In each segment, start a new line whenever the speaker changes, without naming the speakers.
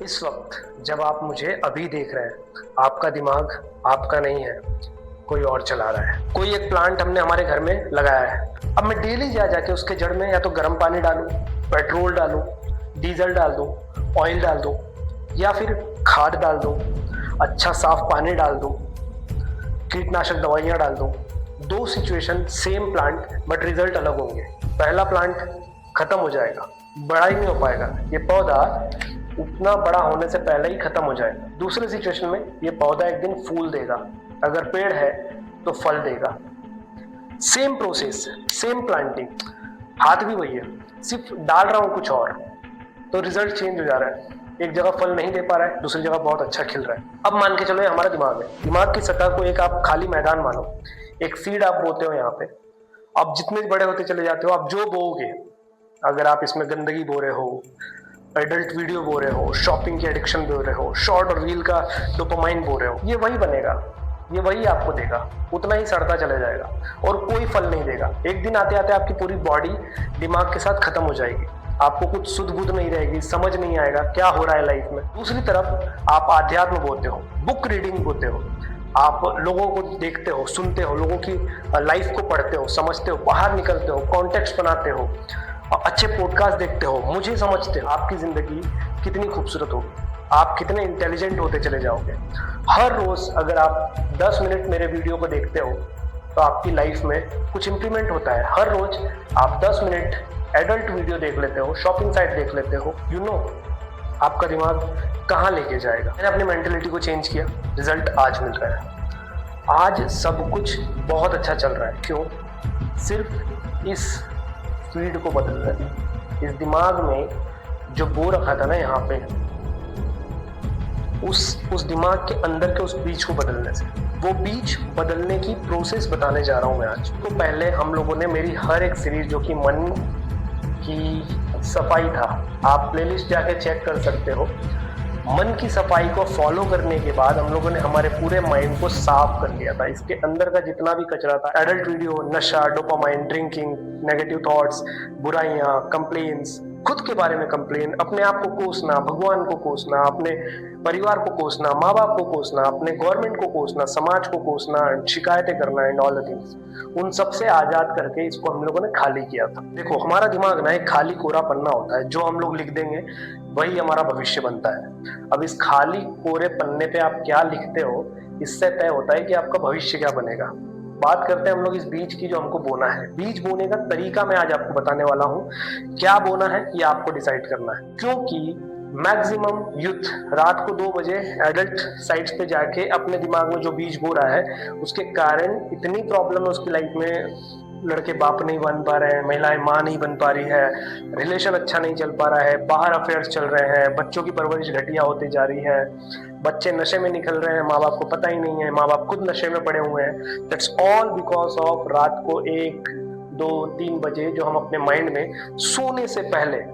इस वक्त जब आप मुझे अभी देख रहे हैं, आपका दिमाग आपका नहीं है, कोई और चला रहा है। कोई एक प्लांट हमने हमारे घर में लगाया है। अब मैं डेली जा जाके उसके जड़ में या तो गर्म पानी डालूं, पेट्रोल डालूं, डीजल डाल दूं, ऑयल डाल दूं, या फिर खाद डाल दूं, अच्छा साफ पानी डाल दूं, कीटनाशक दवाइयां डाल दूं। दो situation, same plant, but result अलग होंगे। पहला प्लांट खत्म हो जाएगा, बड़ा ही नहीं हो पाएगा, ये पौधा उतना बड़ा होने से पहले ही खत्म हो जाएगा। दूसरे सिचुएशन में ये पौधा एक दिन फूल देगा, अगर पेड़ है तो फल देगा। सेम प्रोसेस, सेम प्लांटिंग, हाथ भी वही है, सिर्फ डाल रहा हूं कुछ और, तो रिजल्ट चेंज हो जा रहा है। एक जगह फल नहीं दे पा रहा है, दूसरी जगह बहुत अच्छा खिल रहा है। अब मान के चलो ये हमारा दिमाग है। दिमाग की सतह को एक आप खाली मैदान मानो, एक सीड आप बोते हो यहाँ पे। आप जितने बड़े होते चले जाते हो, आप जो बोओगे, अगर आप इसमें गंदगी बो रहे हो, एडल्ट वीडियो बो रहे हो, शॉपिंग की एडिक्शन बो रहे हो, शॉर्ट और रील का डोपामाइन बो रहे हो, ये वही बनेगा, ये वही आपको देगा, उतना ही सड़ता चला जाएगा और कोई फल नहीं देगा। एक दिन आते आते आपकी पूरी बॉडी दिमाग के साथ खत्म हो जाएगी, आपको कुछ सुध बुध नहीं रहेगी, समझ नहीं आएगा क्या हो रहा है लाइफ में। दूसरी तरफ आप आध्यात्म बोते हो, बुक रीडिंग बोते हो, आप लोगों को देखते हो, सुनते हो, लोगों की लाइफ को पढ़ते हो, समझते हो, बाहर निकलते हो, कॉन्टेक्स्ट बनाते हो, अच्छे पॉडकास्ट देखते हो, मुझे समझते हो। आपकी जिंदगी कितनी खूबसूरत होगी, आप कितने इंटेलिजेंट होते चले जाओगे। हर रोज अगर आप 10 मिनट मेरे वीडियो को देखते हो तो आपकी लाइफ में कुछ इंप्रूवमेंट होता है। हर रोज आप 10 मिनट एडल्ट वीडियो देख लेते हो, शॉपिंग साइट देख लेते हो, आपका दिमाग कहाँ लेके जाएगा। मैंने अपनी मेंटेलिटी को चेंज किया, रिजल्ट आज मिल रहा है। आज सब कुछ बहुत अच्छा चल रहा है। क्यों? सिर्फ इस फीड को बदलना है। इस दिमाग में जो बो रखा था ना यहाँ पे, उस दिमाग के अंदर के उस बीज को बदलने से, वो बीज बदलने की प्रोसेस बताने जा रहा हूँ मैं आज। तो पहले हम लोगों ने मेरी हर एक सीरीज जो कि मन की सफाई था, आप प्लेलिस्ट जाके चेक कर सकते हो। मन की सफाई को फॉलो करने के बाद हम लोगों ने हमारे पूरे माइंड को साफ कर लिया था। इसके अंदर का जितना भी कचरा था, एडल्ट वीडियो, नशा, डोपामाइन, ड्रिंकिंग, नेगेटिव थॉट्स, बुराइयां, कंप्लेन्स, खुद के बारे में कंप्लेन, अपने आप को कोसना, भगवान को कोसना, अपने परिवार को कोसना, माँ बाप को कोसना, अपने गवर्नमेंट को कोसना, समाज को कोसना, शिकायतें करना एंड ऑल द थिंग्स, उन सब से आजाद करके इसको हम लोगों ने खाली किया था। देखो, हमारा दिमाग ना एक खाली कोरा पन्ना होता है, जो हम लोग लिख देंगे वही हमारा भविष्य बनता है। अब इस खाली कोरे पन्ने पे आप क्या लिखते हो, इससे तय होता है कि आपका भविष्य क्या बनेगा। बात करते हैं हम लोग इस बीज की जो हमको बोना है। बीज बोने का तरीका मैं आज आपको बताने वाला हूँ। क्या बोना है ये आपको डिसाइड करना है, क्योंकि मैक्सिमम यूथ रात को 2 बजे एडल्ट साइट्स पे जाके अपने दिमाग में जो बीज बो रहा है, उसके कारण इतनी प्रॉब्लम है उसकी लाइफ में। लड़के बाप नहीं बन पा रहे हैं, महिलाएं माँ नहीं बन पा रही है, रिलेशन अच्छा नहीं चल पा रहा है, बाहर अफेयर्स चल रहे हैं, बच्चों की परवरिश घटिया होती जा रही है, बच्चे नशे में निकल रहे हैं, माँ बाप को पता ही नहीं है, माँ बाप खुद नशे में पड़े हुए हैं। दैट्स ऑल बिकॉज ऑफ रात को 1, 2, 3 बजे जो हम अपने माइंड में सोने से पहले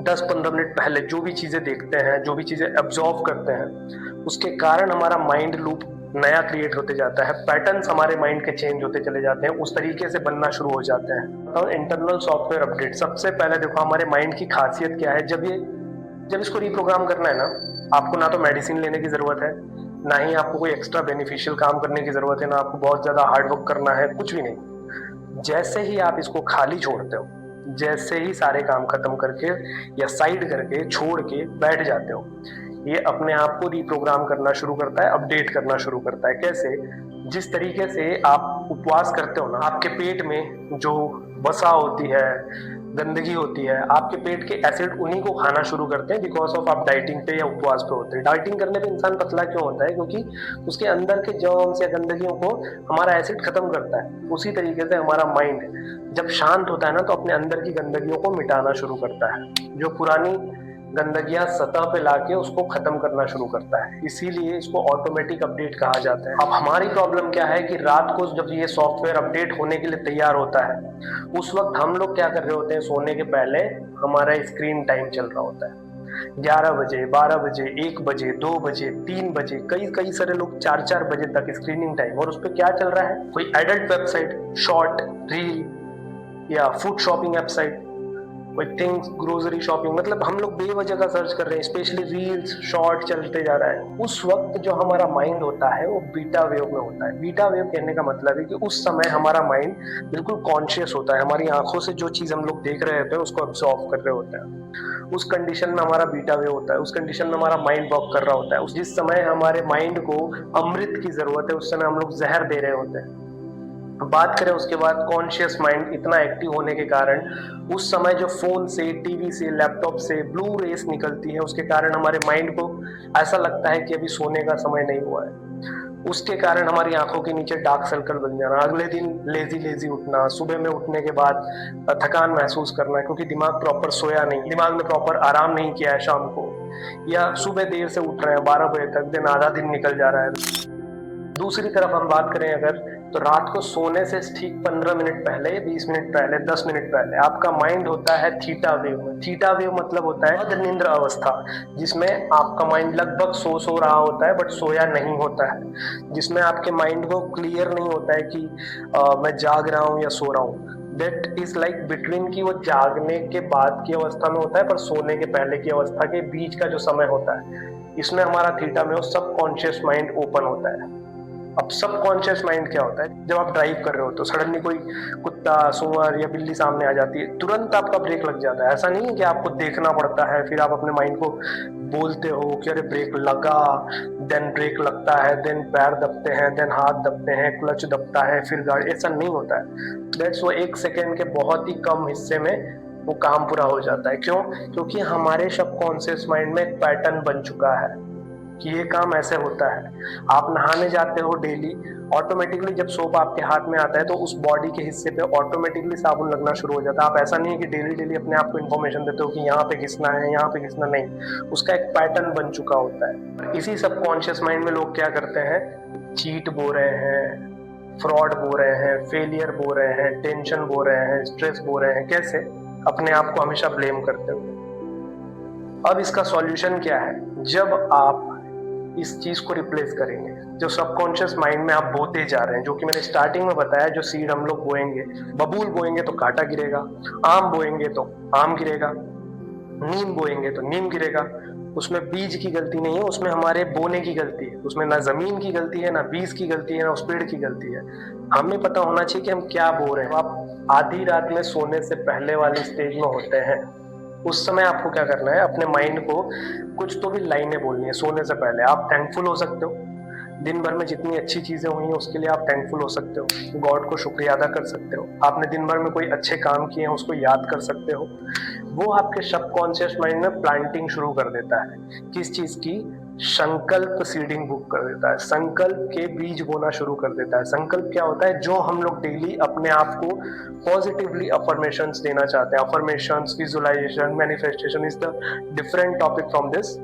10-15 मिनट पहले जो भी चीजें देखते हैं, जो भी चीजें एब्जॉर्व करते हैं, उसके कारण हमारा माइंड लूप नया क्रिएट होते जाता है। पैटर्न्स हमारे माइंड के चेंज होते चले जाते हैं, उस तरीके से बनना शुरू हो जाते हैं। तो इंटरनल सॉफ्टवेयर अपडेट, सबसे पहले देखो हमारे माइंड की खासियत क्या है। जब इसको रिप्रोग्राम करना है ना, आपको ना तो मेडिसिन लेने की जरूरत है, ना ही आपको कोई एक्स्ट्रा बेनिफिशियल काम करने की जरूरत है, ना आपको बहुत ज्यादा हार्ड वर्क करना है, कुछ भी नहीं। जैसे ही आप इसको खाली छोड़ते हो, जैसे ही सारे काम खत्म करके या साइड करके छोड़ के बैठ जाते हो, ये अपने आप को रिप्रोग्राम करना शुरू करता है, अपडेट करना शुरू करता है। कैसे? जिस तरीके से आप उपवास करते हो ना, आपके पेट में जो वसा होती है, गंदगी होती है, आपके पेट के एसिड उन्हीं को खाना शुरू करते हैं बिकॉज ऑफ आप डाइटिंग पे या उपवास पे होते हैं। डाइटिंग करने पे इंसान पतला क्यों होता है? क्योंकि उसके अंदर के जर्म्स या गंदगियों को हमारा एसिड खत्म करता है। उसी तरीके से हमारा माइंड जब शांत होता है ना, तो अपने अंदर की गंदगियों को मिटाना शुरू करता है, जो पुरानी गंदगियां सतह पे लाके उसको खत्म करना शुरू करता है। इसीलिए इसको ऑटोमेटिक अपडेट कहा जाता है। अब हमारी प्रॉब्लम क्या है कि रात को जब ये सॉफ्टवेयर अपडेट होने के लिए तैयार होता है, उस वक्त हम लोग क्या कर रहे होते हैं? सोने के पहले हमारा स्क्रीन टाइम चल रहा होता है। 11 बजे, 12 बजे, 1 बजे, 2 बजे, 3 बजे, कई सारे लोग 4 बजे तक स्क्रीनिंग टाइम। और उस पर क्या चल रहा है? कोई एडल्ट वेबसाइट, शॉर्ट, रील या फूड शॉपिंग वेबसाइट, कोई थिंग्स, ग्रोसरी शॉपिंग, मतलब हम लोग बेवजह का सर्च कर रहे हैं, स्पेशली रील्स शॉर्ट चलते जा रहा है। उस वक्त जो हमारा माइंड होता है वो बीटा वेव में होता है। बीटा वेव कहने का मतलब है कि उस समय हमारा माइंड बिल्कुल कॉन्शियस होता है, हमारी आंखों से जो चीज हम लोग देख रहे होते हैं उसको ऑब्जॉर्व कर रहे होते हैं। उस कंडीशन में हमारा बीटा वेव होता है, उस कंडीशन में हमारा माइंड वर्क कर रहा होता है। जिस समय हमारे माइंड को अमृत की जरूरत है उस समय हम लोग जहर दे रहे होते हैं। बात करें उसके बाद कॉन्शियस माइंड इतना एक्टिव होने के कारण उस समय जो फोन से, टीवी से, लैपटॉप से ब्लू रेस निकलती है उसके कारण हमारे माइंड को ऐसा लगता है कि अभी सोने का समय नहीं हुआ है। उसके कारण हमारी आंखों के नीचे डार्क सर्कल बन जाना, अगले दिन लेजी लेजी उठना, सुबह में उठने के बाद थकान महसूस करना क्योंकि दिमाग प्रॉपर सोया नहीं, दिमाग ने प्रॉपर आराम नहीं किया है शाम को, या सुबह देर से उठ रहे हैं 12 बजे तक, दिन आधा दिन निकल जा रहा है। दूसरी तरफ हम बात करें अगर, तो रात को सोने से ठीक 15 मिनट पहले, 20 मिनट पहले, 10 मिनट पहले आपका माइंड होता है थीटा वेव में। थीटा वेव मतलब होता है अनिद्रा अवस्था, जिसमें आपका माइंड लगभग सो रहा होता है बट सोया नहीं होता है, जिसमें आपके माइंड को क्लियर नहीं होता है कि मैं जाग रहा हूँ या सो रहा हूँ। दैट इज लाइक बिटवीन की वो जागने के बाद की अवस्था में होता है पर सोने के पहले की अवस्था के बीच का जो समय होता है, इसमें हमारा थीटा में सबकॉन्शियस माइंड ओपन होता है। अब सबकॉन्शियस माइंड क्या होता है, जब आप ड्राइव कर रहे हो तो सडनली कोई कुत्ता, सुअर या बिल्ली सामने आ जाती है, तुरंत आपका ब्रेक लग जाता है। ऐसा नहीं है कि आपको देखना पड़ता है, फिर आप अपने माइंड को बोलते हो कि अरे ब्रेक लगा, देन ब्रेक लगता है, देन पैर दबते हैं, देन हाथ दबते हैं, क्लच दबता है, फिर गाड़ी, ऐसा नहीं होता है। दैट्स वो 1 सेकेंड के बहुत ही कम हिस्से में वो काम पूरा हो जाता है। क्यों? क्योंकि हमारे सबकॉन्शियस माइंड में एक पैटर्न बन चुका है कि ये काम ऐसे होता है। आप नहाने जाते हो डेली, ऑटोमेटिकली जब सोप आपके हाथ में आता है तो उस बॉडी के हिस्से पे ऑटोमेटिकली साबुन लगना शुरू हो जाता है। आप ऐसा नहीं है कि डेली डेली अपने आप को इन्फॉर्मेशन देते हो कि यहाँ पे घिसना है, यहाँ पे घिसना नहीं, उसका एक पैटर्न बन चुका होता है। इसी सबकॉन्शियस माइंड में लोग क्या करते हैं, चीट बो रहे हैं, फ्रॉड बो रहे हैं, फेलियर बो रहे हैं, टेंशन बो रहे हैं, स्ट्रेस बो रहे हैं। कैसे? अपने आप को हमेशा ब्लेम करते हुए। अब इसका सॉल्यूशन क्या है? जब आप इस चीज को रिप्लेस करेंगे, जो सबकॉन्शियस माइंड में आप बोते जा रहे हैं, जो कि मैंने स्टार्टिंग में बताया, जो सीड हम लोग बोएंगे, बबूल बोएंगे तो कांटा गिरेगा, आम बोएंगे तो आम गिरेगा, नीम बोएंगे तो नीम गिरेगा। उसमें बीज की गलती नहीं है, उसमें हमारे बोने की गलती है। उसमें ना जमीन की गलती है, ना बीज की गलती है, ना उस पेड़ की गलती है। हमें पता होना चाहिए कि हम क्या बो रहे हैं। आप आधी रात में सोने से पहले वाली स्टेज में होते हैं, उस समय आपको क्या करना है, अपने माइंड को कुछ तो भी लाइनें बोलनी है सोने से पहले। आप थैंकफुल हो सकते हो, दिन भर में जितनी अच्छी चीजें हुई हैं उसके लिए आप थैंकफुल हो सकते हो, गॉड को शुक्रिया अदा कर सकते हो। आपने दिन भर में कोई अच्छे काम किए हैं उसको याद कर सकते हो। वो आपके सबकॉन्शियस माइंड में प्लांटिंग शुरू कर देता है। किस चीज की? संकल्प सीडिंग बुक कर देता है, संकल्प के बीज बोना शुरू कर देता है। संकल्प क्या होता है? जो हम लोग डेली अपने आप को पॉजिटिवली अफर्मेशंस देना चाहते हैं। Affirmations, visualization, manifestation is the different topic from this.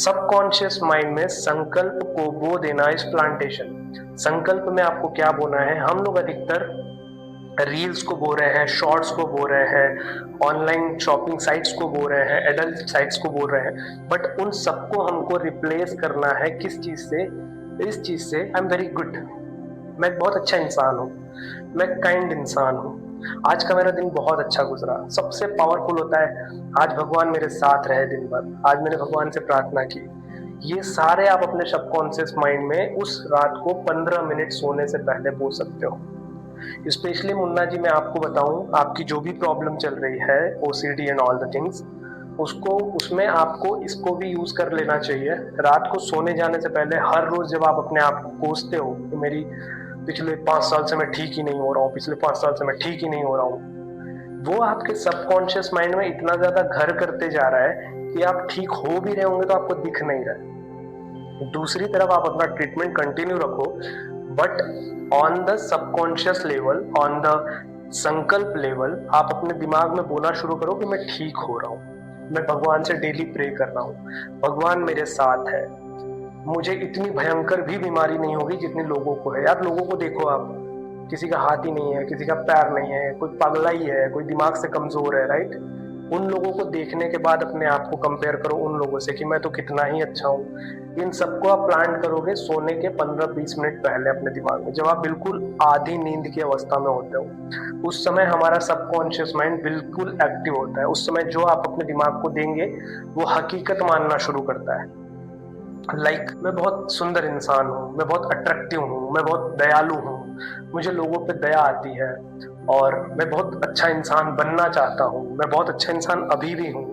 Subconscious mind में संकल्प को बो देना इस प्लांटेशन। संकल्प में आपको क्या बोना है? हम लोग अधिकतर रील्स को बो रहे हैं, शॉर्ट्स को बो रहे हैं, ऑनलाइन शॉपिंग साइट्स को बो रहे हैं, एडल्ट साइट्स को बोल रहे हैं, बट उन सबको हमको रिप्लेस करना है किस चीज से? इस चीज से, आई एम वेरी गुड, मैं बहुत अच्छा इंसान हूँ, मैं काइंड इंसान हूँ, आज का मेरा दिन बहुत अच्छा गुजरा। सबसे पावरफुल होता है आज भगवान मेरे साथ रहे दिन भर, आज मैंने भगवान से प्रार्थना की। ये सारे आप अपने सबकॉन्शियस माइंड में उस रात को 15 मिनट सोने से पहले बोल सकते हो। स्पेशली मुन्ना जी, मैं आपको बताऊं, आपकी जो भी प्रॉब्लम चल रही है, OCD and all the things, उसको, उसमें आपको इसको भी यूज कर लेना चाहिए। रात को सोने जाने से पहले हर रोज जब आप अपने आप को कोसते हो कि मेरी पिछले 5 साल से मैं ठीक ही नहीं हो रहा हूँ, पिछले 5 साल से मैं ठीक ही नहीं हो रहा हूँ, वो आपके सबकॉन्शियस माइंड में इतना ज्यादा घर करते जा रहा है कि आप ठीक हो भी रहे होंगे तो आपको दिख नहीं रहा है। दूसरी तरफ आप अपना ट्रीटमेंट कंटिन्यू रखो, but on the subconscious level, on the संकल्प लेवल, आप अपने दिमाग में बोलना शुरू करो कि मैं ठीक हो रहा हूँ, मैं भगवान से डेली प्रे कर रहा हूँ, भगवान मेरे साथ है, मुझे इतनी भयंकर भी बीमारी नहीं होगी जितनी लोगों को है। यार लोगों को देखो आप, किसी का हाथ ही नहीं है, किसी का पैर नहीं है, कोई पगला ही है, कोई दिमाग से कमजोर है, राइट? उन लोगों को देखने के बाद अपने आप को कंपेयर करो उन लोगों से कि मैं तो कितना ही अच्छा हूँ। इन सबको आप प्लान करोगे सोने के 15-20 मिनट पहले अपने दिमाग में, जब आप बिल्कुल आधी नींद की अवस्था में होते हो। उस समय हमारा सबकॉन्शियस माइंड बिल्कुल एक्टिव होता है। उस समय जो आप अपने दिमाग को देंगे वो हकीकत मानना शुरू करता है। मैं बहुत सुंदर इंसान हूँ, मैं बहुत अट्रैक्टिव हूँ, मैं बहुत दयालु हूँ, मुझे लोगों पे दया आती है और मैं बहुत अच्छा इंसान बनना चाहता हूँ, मैं बहुत अच्छा इंसान अभी भी हूँ।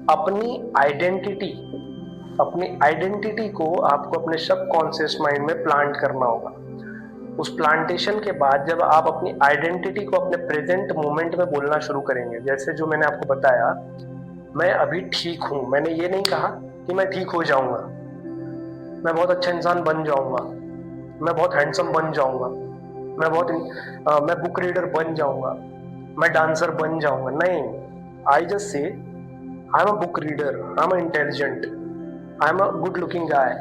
अपनी आइडेंटिटी अपनी आइडेंटिटी को आपको अपने सबकॉन्शियस माइंड में प्लांट करना होगा। उस प्लांटेशन के बाद जब आप अपनी आइडेंटिटी को अपने प्रेजेंट मोमेंट में बोलना शुरू करेंगे, जैसे जो मैंने आपको बताया, मैं अभी ठीक हूँ, मैंने ये नहीं कहा कि मैं ठीक हो जाऊंगा, मैं बहुत अच्छा इंसान बन जाऊंगा, मैं बहुत हैंडसम बन जाऊंगा, मैं बुक रीडर बन जाऊंगा, मैं डांसर बन जाऊंगा। नहीं, I just say I am a book reader, I am intelligent, I am a good looking guy,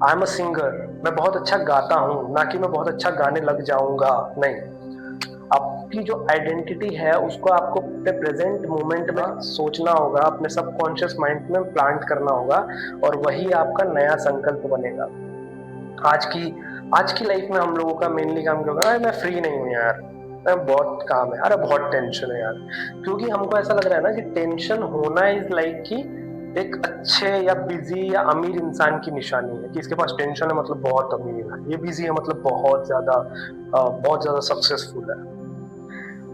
I am a singer. मैं बहुत अच्छा गाता हूँ, ना कि मैं बहुत अच्छा गाने लग जाऊंगा। नहीं, आपकी जो आइडेंटिटी है उसको आपको अपने प्रेजेंट मोमेंट में सोचना होगा, अपने सबकॉन्शियस माइंड में प्लांट करना होगा और वही आपका नया संकल्प बनेगा। आज की लाइफ में हम लोगों का मेनली काम क्या होगा, मैं फ्री नहीं हूँ यार, मैं बहुत काम है, अरे बहुत टेंशन है यार। क्योंकि हमको ऐसा लग रहा है ना कि टेंशन होना इज लाइक कि एक अच्छे या बिजी या अमीर इंसान की निशानी है, कि इसके पास टेंशन है मतलब बहुत अमीर है, ये बिजी है मतलब बहुत ज्यादा सक्सेसफुल है।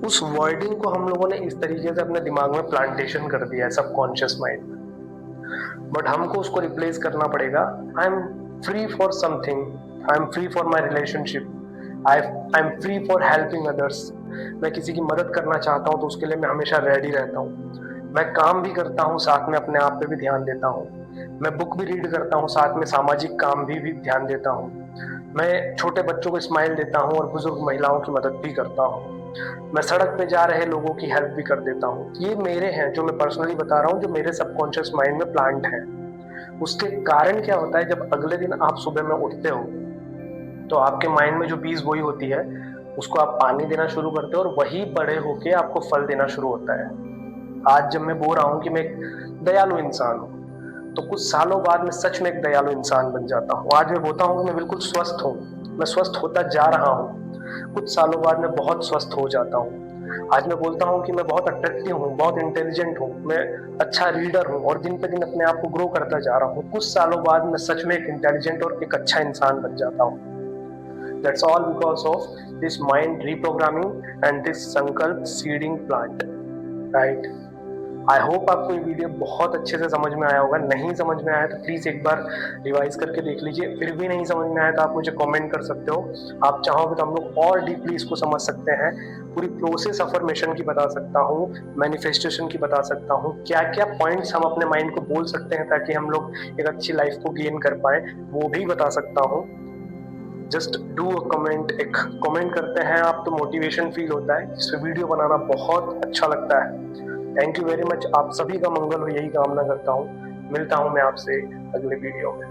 उस वर्डिंग को हम लोगों ने इस तरीके से अपने दिमाग में प्लांटेशन कर दिया है सबकॉन्शियस माइंड में। बट हमको उसको रिप्लेस करना पड़ेगा। I am free for something, I am free for my relationship, I am free for helping others. मैं किसी की मदद करना चाहता हूँ तो उसके लिए मैं हमेशा रेडी रहता हूँ। मैं काम भी करता हूँ, साथ में अपने आप पे भी ध्यान देता हूँ। मैं बुक भी रीड करता हूँ, साथ में सामाजिक काम भी ध्यान देता हूँ। मैं छोटे बच्चों को स्माइल देता हूँ और बुजुर्ग महिलाओं की मदद भी करता हूँ। मैं सड़क पे जा रहे लोगों की हेल्प भी कर देता हूँ। ये मेरे हैं, जो मैं पर्सनली बता रहा हूँ, जो मेरे सबकॉन्शियस माइंड में प्लांट है। उसके कारण क्या होता है, जब अगले दिन आप सुबह में उठते हो तो आपके माइंड में जो बीज बोई होती है उसको आप पानी देना शुरू करते हो और वही बड़े होके आपको फल देना शुरू होता है। आज जब मैं बोल रहा हूँ कि मैं एक दयालु इंसान हूँ, तो कुछ सालों बाद मैं सच में एक दयालु इंसान बन जाता हूँ। आज मैं बोलता हूँ कि मैं बिल्कुल स्वस्थ हूँ, मैं स्वस्थ होता जा रहा हूँ। कुछ सालों बाद मैं बहुत स्वस्थ हो जाता हूँ। आज मैं बोलता हूँ कि मैं बहुत अट्रैक्टिव हूँ, बहुत इंटेलिजेंट हूँ, मैं अच्छा रीडर हूँ और दिन पे दिन अपने आप को ग्रो करता जा रहा हूँ। कुछ सालों बाद मैं सच में एक इंटेलिजेंट और एक अच्छा इंसान बन जाता हूँ। That's all because of this mind reprogramming and this संकल्प seeding plant, right? I hope आपको ये वीडियो बहुत अच्छे से समझ में आया होगा। नहीं समझ में आया तो प्लीज़ एक बार रिवाइज करके देख लीजिए। फिर भी नहीं समझ में आया तो आप मुझे कमेंट कर सकते हो। आप चाहोगे तो हम लोग और डीपली इसको समझ सकते हैं। पूरी प्रोसेस अफर्मेशन की बता सकता हूँ, मैनिफेस्टेशन की बता सकता हूँ, क्या क्या पॉइंट्स हम अपने माइंड को बोल सकते हैं ताकि हम लोग एक अच्छी लाइफ को गेन कर पाए, वो भी बता सकता हूँ। जस्ट डू अ कमेंट, एक कमेंट करते हैं आप तो मोटिवेशन फील होता है, इस वीडियो बनाना बहुत अच्छा लगता है। Thank you very much. आप सभी का मंगल हो यही कामना करता हूँ। मिलता हूँ मैं आपसे अगले वीडियो में।